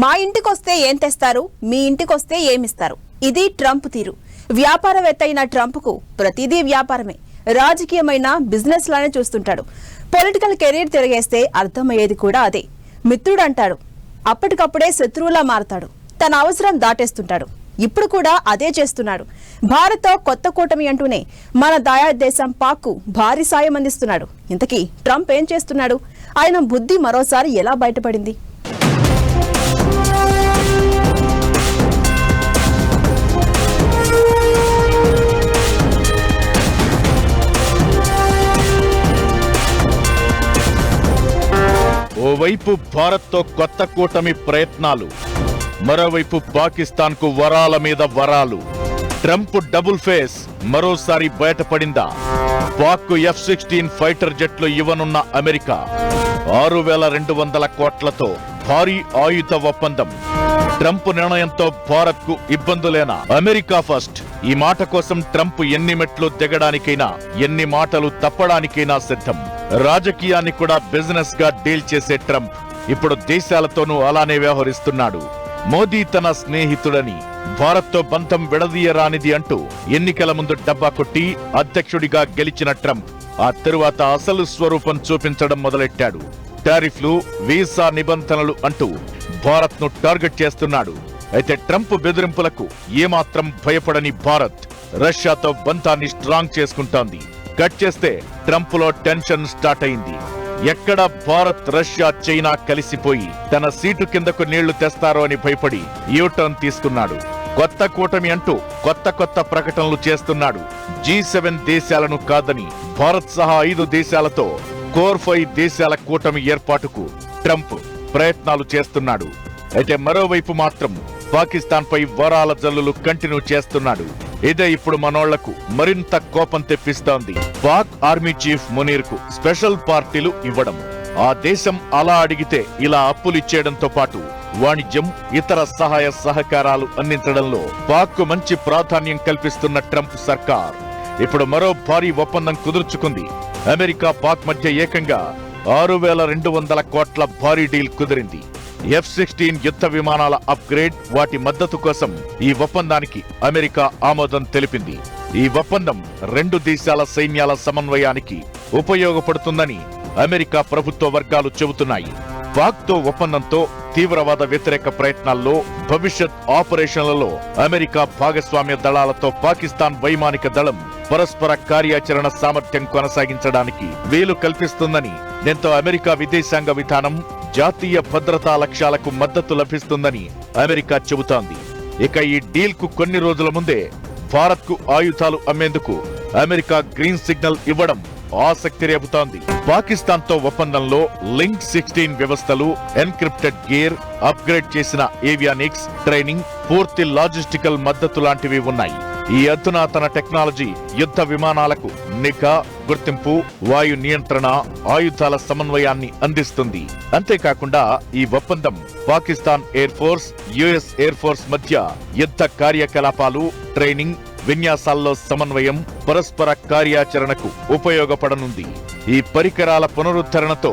మా ఇంటికొస్తే ఏం తెస్తారు, మీ ఇంటికొస్తే ఏమిస్తారు. ఇది ట్రంప్ తీరు. వ్యాపారవేత్త అయిన ట్రంప్కు ప్రతిదీ వ్యాపారమే, రాజకీయమైన బిజినెస్ లానే చూస్తుంటాడు. పొలిటికల్ కెరీర్ తిరిగేస్తే అర్థమయ్యేది కూడా అదే. మిత్రుడు అంటాడు, అప్పటికప్పుడే శత్రువులా మారతాడు. తన అవసరం దాటేస్తుంటాడు. ఇప్పుడు కూడా అదే చేస్తున్నాడు. భారత్ కొత్త కూటమి అంటూనే మన దాయాద్ దేశం పాక్కు భారీ సాయం అందిస్తున్నాడు. ఇంతకీ ట్రంప్ ఏం చేస్తున్నాడు? ఆయన బుద్ధి మరోసారి ఎలా బయటపడింది? ఓవైపు భారత్తో కొత్త కూటమి ప్రయత్నాలు, మరోవైపు పాకిస్తాన్ కు వరాల మీద వరాలు. ట్రంప్ డబుల్ ఫేస్ మరోసారి బయటపడిందా? పాక్ F-16 ఫైటర్ జెట్లు ఇవ్వనున్న అమెరికా 6,200 కోట్లతో భారీ ఆయుధ ఒప్పందం. ట్రంప్ నిర్ణయంతో భారత్ కు ఇబ్బందులేనా? అమెరికా ఫస్ట్ ఈ మాట కోసం ట్రంప్ ఎన్ని మెట్లు దిగడానికైనా, ఎన్ని మాటలు తప్పడానికైనా సిద్ధం. రాజకీయాన్ని కూడా బిజినెస్ గా డీల్ చేసే ట్రంప్ ఇప్పుడు దేశాలతోనూ అలానే వ్యవహరిస్తున్నాడు. మోదీ తన స్నేహితుడని, భారత్తో బంధం విడదీయరానిది అంటూ ఎన్నికల ముందు డబ్బా కొట్టి అధ్యక్షుడిగా గెలిచిన ట్రంప్ ఆ తరువాత అసలు స్వరూపం చూపించడం మొదలెట్టాడు. టారిఫ్లు, వీసా నిబంధనలు అంటూ భారత్ ను టార్గెట్ చేస్తున్నాడు. అయితే ట్రంప్ బెదిరింపులకు ఏమాత్రం భయపడని భారత్ రష్యాతో బంధాన్ని స్ట్రాంగ్ చేసుకుంటోంది. కట్ చేస్తే ట్రంప్ లో టెన్షన్ స్టార్ట్ అయింది. ఎక్కడ భారత్, రష్యా, చైనా కలిసిపోయి తన సీటు కిందకు నీళ్లు తెస్తారో అని భయపడి యూటర్న్ తీసుకున్నాడు. కొత్త కూటమి అంటూ కొత్త ప్రకటనలు చేస్తున్నాడు. G7 దేశాలను కాదని భారత్ సహా 5 దేశాలతో కోర్ 5 దేశాల కూటమి ఏర్పాటుకు ట్రంప్ ప్రయత్నాలు చేస్తున్నాడు. అయితే మరోవైపు మాత్రం పాకిస్తాన్ పై వరాల జల్లులు కంటిన్యూ చేస్తున్నాడు. ఇదే ఇప్పుడు మనోళ్లకు మరింత కోపం తెప్పిస్తోంది. పాక్ ఆర్మీ చీఫ్ మునీర్ కు స్పెషల్ పార్టీలు ఇవ్వడం, ఆ దేశం అలా అడిగితే ఇలా అప్పులిచ్చేయడంతో పాటు వాణిజ్యం, ఇతర సహాయ సహకారాలు అందించడంలో పాక్ కు మంచి ప్రాధాన్యం కల్పిస్తున్న ట్రంప్ సర్కార్ ఇప్పుడు మరో భారీ ఒప్పందం కుదుర్చుకుంది. అమెరికా, పాక్ మధ్య ఏకంగా 6,200 కోట్ల భారీ డీల్ కుదిరింది. F-16 యుద్ధ విమానాల అప్గ్రేడ్, వాటి మద్దతు కోసం ఈ ఒప్పందానికి అమెరికా ఆమోదం తెలిపింది. ఈ ఒప్పందం 2 దేశాల సైన్యాల సమన్వయానికి ఉపయోగపడుతుందని అమెరికా ప్రభుత్వ వర్గాలు చెబుతున్నాయి. పాక్తో ఒప్పందంతో తీవ్రవాద వ్యతిరేక ప్రయత్నాల్లో, భవిష్యత్ ఆపరేషన్లలో అమెరికా భాగస్వామ్య దళాలతో పాకిస్తాన్ వైమానిక దళం పరస్పర కార్యాచరణ సామర్థ్యం కొనసాగించడానికి వీలు కల్పిస్తుందని, దీంతో అమెరికా విదేశాంగ విధానం, జాతీయ భద్రతా లక్ష్యాలకు మద్దతు లభిస్తుందని అమెరికా చెబుతోంది. ఇక ఈ డీల్ కు కొన్ని రోజుల ముందే భారత్ కు ఆయుధాలు అమ్మేందుకు అమెరికా గ్రీన్ సిగ్నల్ ఇవ్వడం ఆసక్తి రేపుతోంది. పాకిస్తాన్ తో ఒప్పందంలో లింక్ 16 వ్యవస్థలు, ఎన్క్రిప్టెడ్ గేర్, అప్గ్రేడ్ చేసిన ఏవియానిక్స్, ట్రైనింగ్, పూర్తి లాజిస్టికల్ మద్దతు లాంటివి ఉన్నాయి. ఈ అధునాతన టెక్నాలజీ యుద్ధ విమానాలకు నిఘా, గుర్తింపు, వాయు నియంత్రణ, ఆయుధాల సమన్వయాన్ని అందిస్తుంది. అంతేకాకుండా ఈ ఒప్పందం Pakistan air force, US air force మధ్య యుద్ధ కార్యకలాపాలు, ట్రైనింగ్, విన్యాసాల్లో సమన్వయం, పరస్పర కార్యాచరణకు ఉపయోగపడనుంది. ఈ పరికరాల పునరుద్ధరణతో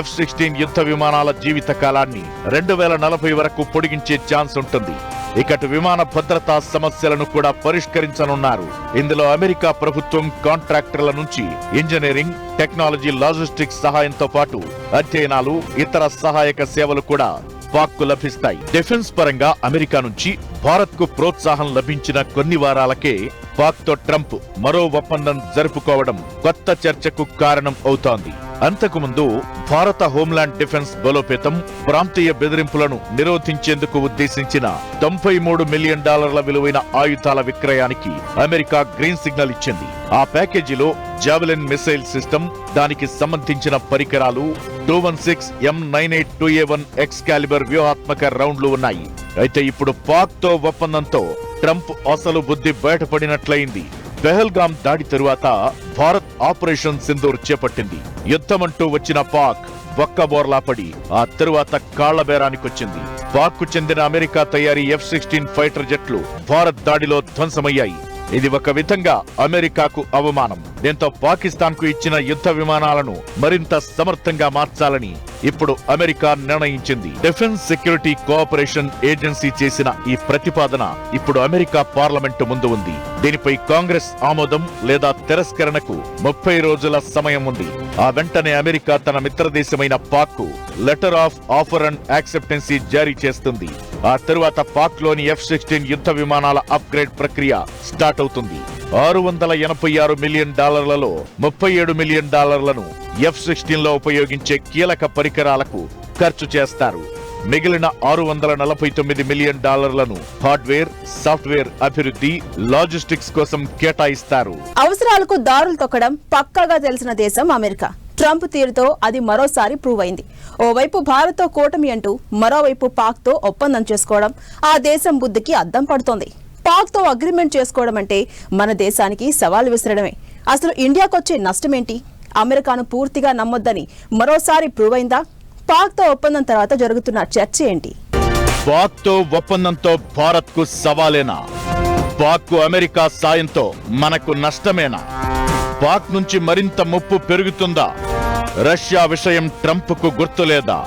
F-16 యుద్ధ విమానాల జీవిత కాలాన్ని 2040 వరకు పొడిగించే ఛాన్స్ ఉంటుంది. ఇకటు విమాన భద్రతా సమస్యలను కూడా పరిష్కరించనున్నారు. ఇందులో అమెరికా ప్రభుత్వం కాంట్రాక్టర్ల నుంచి ఇంజనీరింగ్, టెక్నాలజీ, లాజిస్టిక్స్ సహాయంతో పాటు అధ్యయనాలు, ఇతర సహాయక సేవలు కూడా పాక్ కు లభిస్తాయి. డిఫెన్స్ పరంగా అమెరికా నుంచి భారత్ కు ప్రోత్సాహం లభించిన కొన్ని వారాలకే పాక్ తో ట్రంప్ మరో ఒప్పందం జరుపుకోవడం కొత్త చర్చకు కారణం అవుతోంది. అంతకుముందు భారత హోంలాండ్ డిఫెన్స్ బలోపేతం, ప్రాంతీయ బెదిరింపులను నిరోధించేందుకు ఉద్దేశించిన $93 మిలియన్ విలువైన ఆయుధాల విక్రయానికి అమెరికా గ్రీన్ సిగ్నల్ ఇచ్చింది. ఆ ప్యాకేజీలో జావెలిన్ మిసైల్ సిస్టమ్, దానికి సంబంధించిన పరికరాలు, 216 M98-2A1 ఎక్స్కాలిబర్ వ్యూహాత్మక రౌండ్లు ఉన్నాయి. అయితే ఇప్పుడు పాక్ తో ఒప్పందంతో ట్రంప్ అసలు బుద్ధి బయటపడినట్లయింది. పెహల్గామ్ దాడి తరువాత భారత్ ఆపరేషన్ సింధూర్ చేపట్టింది. యుద్ధమంటూ వచ్చిన పాక్ బొక్కబోర్లా పడి ఆ తరువాత కాళ్లబేరానికొచ్చింది. పాక్ కు చెందిన అమెరికా తయారీ F-16 ఫైటర్ జెట్లు భారత్ దాడిలో ధ్వంసమయ్యాయి. ఇది ఒక విధంగా అమెరికాకు అవమానం. దీంతో పాకిస్తాన్ కు ఇచ్చిన యుద్ధ విమానాలను మరింత సమర్థంగా మార్చాలని ఇప్పుడు అమెరికా నిర్ణయించింది. డిఫెన్స్ సెక్యూరిటీ కోఆపరేషన్ ఏజెన్సీ చేసిన ఈ ప్రతిపాదన ఇప్పుడు అమెరికా పార్లమెంటు ముందు ఉంది. దీనిపై కాంగ్రెస్ ఆమోదం లేదా తిరస్కరణకు 30 రోజుల సమయం ఉంది. ఆ వెంటనే అమెరికా తన మిత్రదేశమైన పాక్ కు letter of offer and acceptancy జారీ చేస్తుంది. ఆ తరువాత పాక్ లోని F-16 యుద్ధ విమానాల అప్గ్రేడ్ ప్రక్రియ స్టార్ట్ అవుతుంది. $686 మిలియన్ డాలర్లలో $37 మిలియన్ F-16 లో ఉపయోగించే కీలక పరికరాలకు ఖర్చు చేస్తారు. మిగిలిన $649 మిలియన్ హార్డ్వేర్, సాఫ్ట్వేర్ అభివృద్ధి, లాజిస్టిక్స్ కోసం కేటాయిస్తారు. అవసరాలకు దారులు తొక్కడం పక్కాగా తెలిసిన దేశం అమెరికా. ట్రంప్ తీరుతో అది మరోసారి ప్రూవ్ అయింది. ఓవైపు భారత్తో కూటమి అంటూ మరోవైపు పాక్ తో ఒప్పందం చేసుకోవడం ఆ దేశం బుద్ధికి అద్దం పడుతోంది. పాక్ తో అగ్రిమెంట్ చేసుకోవడం అంటే మన దేశానికి సవాల్ విసరడమే. అసలు ఇండియాకొచ్చే నష్టమేంటి? అమెరికాను పూర్తిగా నమ్మొద్దని మరోసారి ప్రూవ్ అయిందా? పాక్ తో ఒప్పందం తర్వాత జరుగుతున్న చర్చ ఏంటి? పాక్ తో ఒప్పందంతో భారత్ కు సవాలేనా? పాక్ కు అమెరికా సాయంతో మనకు నష్టమేనా? పాక్ నుంచి మరింత ముప్పు పెరుగుతుందా? రష్యా విషయం ట్రంప్ కు గుర్తులేదా?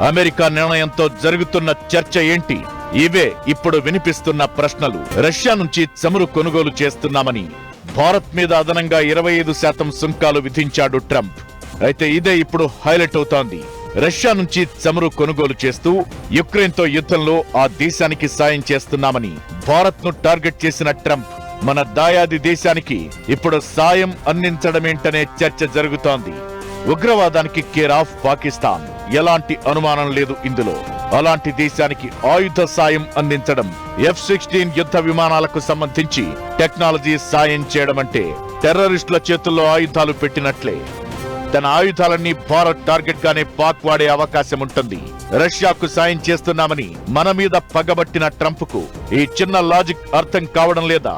అమెరికా నిర్ణయంతో జరుగుతున్న చర్చ ఏంటి? ఇవే ఇప్పుడు వినిపిస్తున్న ప్రశ్నలు. రష్యా నుంచి చమురు కొనుగోలు చేస్తున్నామని భారత్ మీద అదనంగా 25% సుంకాలు విధించాడు ట్రంప్. అయితే ఇదే ఇప్పుడు హైలైట్ అవుతోంది. రష్యా నుంచి చమురు కొనుగోలు చేస్తూ యుక్రెయిన్ తో యుద్ధంలో ఆ దేశానికి సాయం చేస్తున్నామని భారత్ ను టార్గెట్ చేసిన ట్రంప్ మన దాయాది దేశానికి ఇప్పుడు సాయం అందించడమేంటనే చర్చ జరుగుతోంది. ఉగ్రవాదానికి కేర్ ఆఫ్ పాకిస్తాన్, ఎలాంటి అనుమానం లేదు ఇందులో. అలాంటి దేశానికి ఆయుధ సాయం అందించడం, F-16 యుద్ధ విమానాలకు సంబంధించి టెక్నాలజీ సాయం చేయడం అంటే టెర్రరిస్టుల చేతుల్లో ఆయుధాలు పెట్టినట్లే. తన ఆయుధాలన్నీ భారత్ టార్గెట్ గానే పాక్ వాడే అవకాశం ఉంటుంది. రష్యాకు సాయం చేస్తున్నామని మన మీద పగబట్టిన ట్రంప్ కు ఈ చిన్న లాజిక్ అర్థం కావడం లేదా?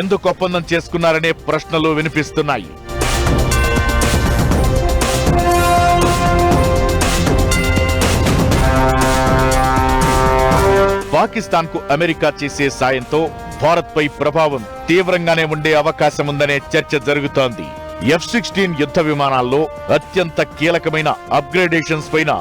ఎందుకు ఒప్పందం చేసుకున్నారనే ప్రశ్నలు వినిపిస్తున్నాయి. పాకిస్తాన్ కు అమెరికా చేసే సాయంతో భారత్ పై ప్రభావం తీవ్రంగానే ఉండే అవకాశం ఉందనే చర్చ జరుగుతోంది. F-16 యుద్ధ విమానాల్లో అత్యంత కీలకమైన అప్గ్రేడేషన్స్ పైన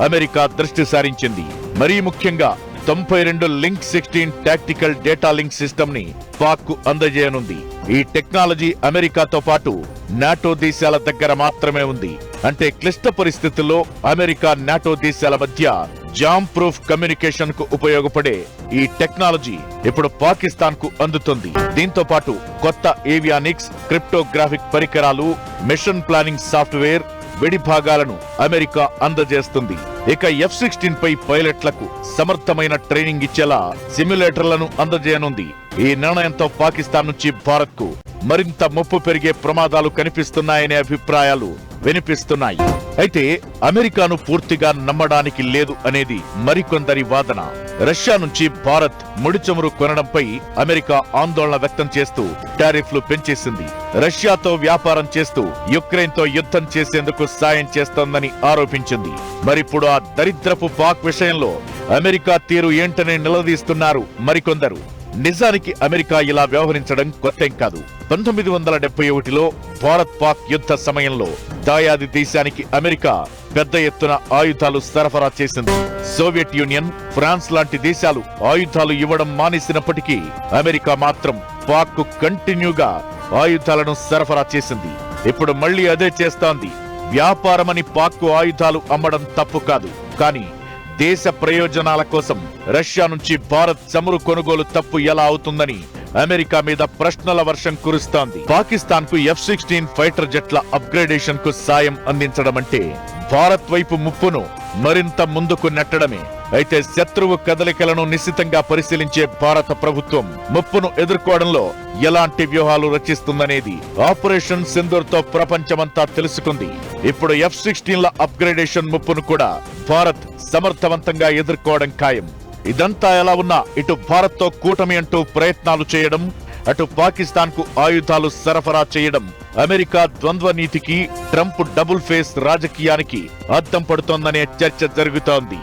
అమెరికా దృష్టి సారించింది. మరీ ముఖ్యంగా 92 link 16 tactical data link system ని పాక్ కు అందజేయనుంది. ఈ టెక్నాలజీ అమెరికాతో పాటు నాటో దేశాల దగ్గర మాత్రమే ఉంది. అంటే క్లిష్ట పరిస్థితుల్లో అమెరికా నాటో దేశాల మధ్య జామ్ ప్రూఫ్ కమ్యూనికేషన్ కు ఉపయోగపడే ఈ టెక్నాలజీ ఇప్పుడు పాకిస్తాన్ కు అందుతుంది. దీంతో పాటు కొత్త ఏవియానిక్స్, క్రిప్టోగ్రాఫిక్ పరికరాలు, మిషన్ ప్లానింగ్ సాఫ్ట్వేర్, వెడి భాగాలను అమెరికా అందజేస్తుంది. ఇక F-16 పై పైలట్లకు సమర్థమైన ట్రైనింగ్ ఇచ్చేలా సిమ్యులేటర్లను అందజేయనుంది. ఈ నిర్ణయంతో పాకిస్తాన్ నుంచి భారత్ కు మరింత ముప్పు పెరిగే ప్రమాదాలు కనిపిస్తున్నాయనే అభిప్రాయాలు వినిపిస్తున్నాయి. అయితే అమెరికాను పూర్తిగా నమ్మడానికి లేదు అనేది మరికొందరి వాదన. రష్యా నుంచి భారత్ ముడి చమురు కొనడంపై అమెరికా ఆందోళన వ్యక్తం చేస్తూ టారిఫ్లు పెంచేసింది. రష్యాతో వ్యాపారం చేస్తూ యుక్రెయిన్ తో యుద్ధం చేసేందుకు సాయం చేస్తోందని ఆరోపించింది. మరిప్పుడు ఆ దరిద్రపు పాక్ విషయంలో అమెరికా తీరు ఏంటని నిలదీస్తున్నారు మరికొందరు. నిజానికి అమెరికా ఇలా వ్యవహరించడం కొత్తేం కాదు. 1971లో భారత్ పాక్ యుద్ధ సమయంలో దాయాది దేశానికి అమెరికా పెద్ద ఎత్తున ఆయుధాలు సరఫరా చేసింది. సోవియట్ యూనియన్, ఫ్రాన్స్ లాంటి దేశాలు ఆయుధాలు ఇవ్వడం మానేసినప్పటికీ అమెరికా మాత్రం పాక్ కు కంటిన్యూగా ఆయుధాలను సరఫరా చేసింది. ఇప్పుడు మళ్లీ అదే చేస్తోంది. వ్యాపారమని పాక్ కు ఆయుధాలు అమ్మడం తప్పు కాదు, కానీ దేశ ప్రయోజనాల కోసం రష్యా నుంచి భారత్ చమురు కొనుగోలు తప్పు ఎలా అవుతుందని అమెరికా మీద ప్రశ్నల వర్షం కురుస్తోంది. పాకిస్తాన్ కు F-16 ఫైటర్ జెట్ల అప్గ్రేడేషన్ కు సాయం అందించడం అంటే భారత్ వైపు ముప్పును మరింత ముందుకు నెట్టడమే. అయితే శత్రువు కదలికలను నిశితంగా పరిశీలించే భారత ప్రభుత్వం ముప్పును ఎదుర్కోవడంలో ఎలాంటి వ్యూహాలు రచిస్తుందనేది ఆపరేషన్ సింధూర్ తో ప్రపంచమంతా తెలుసుకుంది. ఇప్పుడు F-16ల అప్గ్రేడేషన్ ముప్పును కూడా భారత్ సమర్థవంతంగా ఎదుర్కోవడం ఖాయం. ఇదంతా ఎలా ఉన్నా ఇటు భారత్ తో కూటమి అంటూ ప్రయత్నాలు చేయడం, అటు పాకిస్తాన్ కు ఆయుధాలు సరఫరా చేయడం అమెరికా ద్వంద్వ నీతికి, ట్రంప్ డబుల్ ఫేస్ రాజకీయానికి అద్దం పడుతోందనే చర్చ జరుగుతోంది.